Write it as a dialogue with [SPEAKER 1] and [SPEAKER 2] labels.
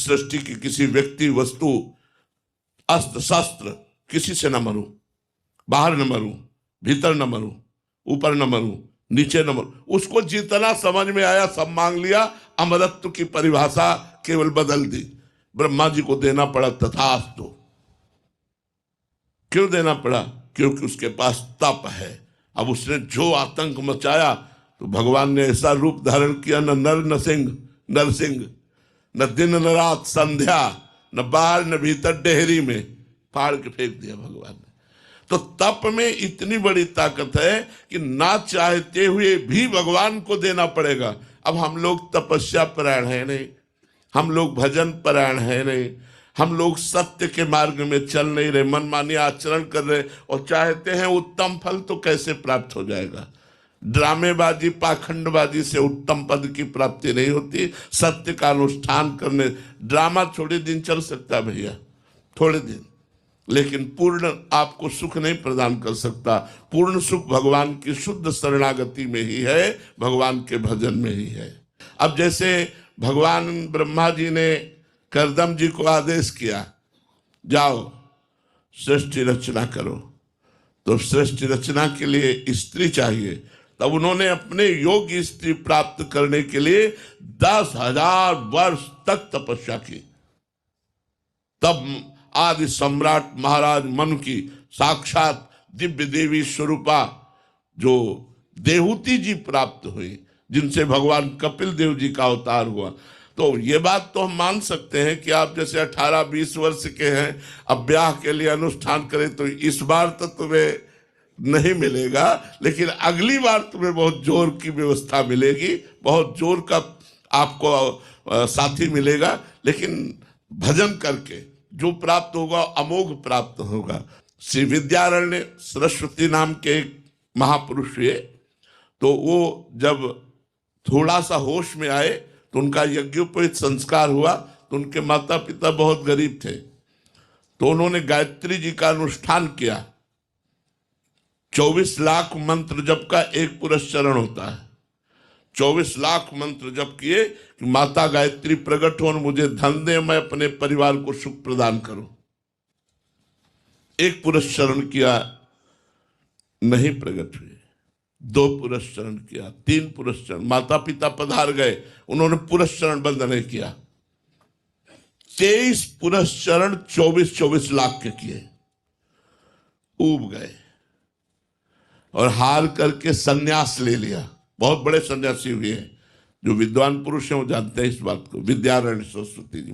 [SPEAKER 1] सृष्टि की किसी व्यक्ति, वस्तु, अस्त्र शस्त्र, किसी से न मरूं, बाहर न मरूं, भीतर न मरूं, ऊपर न मरूं, नीचे न मरूं। उसको जितना समझ में आया सब मांग लिया, अमरत्व की परिभाषा केवल बदल दी। ब्रह्मा जी को देना पड़ा तथास्तु। क्यों देना पड़ा? क्योंकि उसके पास तप है। अब उसने जो आतंक मचाया तो भगवान ने ऐसा रूप धारण किया, न नर न सिंह, नरसिंह, न दिन न रात, संध्या, न बाहर न भीतर, डेहरी में फाड़ के फेंक दिया भगवान ने। तो तप में इतनी बड़ी ताकत है कि ना चाहते हुए भी भगवान को देना पड़ेगा। अब हम लोग तपस्या परायण है नहीं, हम लोग भजन परायण है नहीं, हम लोग सत्य के मार्ग में चल नहीं रहे, मनमानी आचरण कर रहे और चाहते हैं उत्तम फल, तो कैसे प्राप्त हो जाएगा? ड्रामेबाजी, पाखंडबाजी से उत्तम पद की प्राप्ति नहीं होती। सत्य का अनुष्ठान करने, ड्रामा थोड़े दिन चल सकता है भैया, थोड़े दिन, लेकिन पूर्ण आपको सुख नहीं प्रदान कर सकता। पूर्ण सुख भगवान की शुद्ध शरणागति में ही है, भगवान के भजन में ही है। अब जैसे भगवान ब्रह्मा जी ने करदम जी को आदेश किया, जाओ सृष्टि रचना करो, तो सृष्टि रचना के लिए स्त्री चाहिए। तब उन्होंने अपने योग्य स्त्री प्राप्त करने के लिए 10,000 वर्ष तक तपस्या की। तब आदि सम्राट महाराज मनु की साक्षात दिव्य देवी स्वरूपा जो देहूति जी प्राप्त हुई, जिनसे भगवान कपिल देव जी का अवतार हुआ। तो ये बात तो हम मान सकते हैं कि आप जैसे 18-20 वर्ष के हैं, अब ब्याह के लिए अनुष्ठान करें तो इस बार तो तुम्हें नहीं मिलेगा, लेकिन अगली बार तुम्हें बहुत जोर की व्यवस्था मिलेगी, बहुत जोर का आपको साथी मिलेगा। लेकिन भजन करके जो प्राप्त होगा अमोघ प्राप्त होगा। श्री विद्यारण्य सरस्वती नाम के एक महापुरुष हुए, तो वो जब थोड़ा सा होश में आए तो उनका यज्ञोपवीत संस्कार हुआ। तो उनके माता पिता बहुत गरीब थे, तो उन्होंने गायत्री जी का अनुष्ठान किया। 24 लाख मंत्र जप का एक पुरस्चरण होता है। 24 लाख मंत्र जप किए कि माता गायत्री प्रकट हो और मुझे धन दे, मैं अपने परिवार को सुख प्रदान करूं। एक पुरस्चरण किया, नहीं प्रकट हुए। 2 पुरस्चरण किया, 3 पुरस्चरण, माता पिता पधार गए, उन्होंने पुरस्चरण बंद नहीं किया। 23 पुरस्चरण 24-24 लाख के किए, ऊब गए और हार करके संन्यास ले लिया। बहुत बड़े सन्यासी हुए हैं, जो विद्वान पुरुष हैं वो जानते हैं इस बात को। विद्यारण्य सरस्वती जी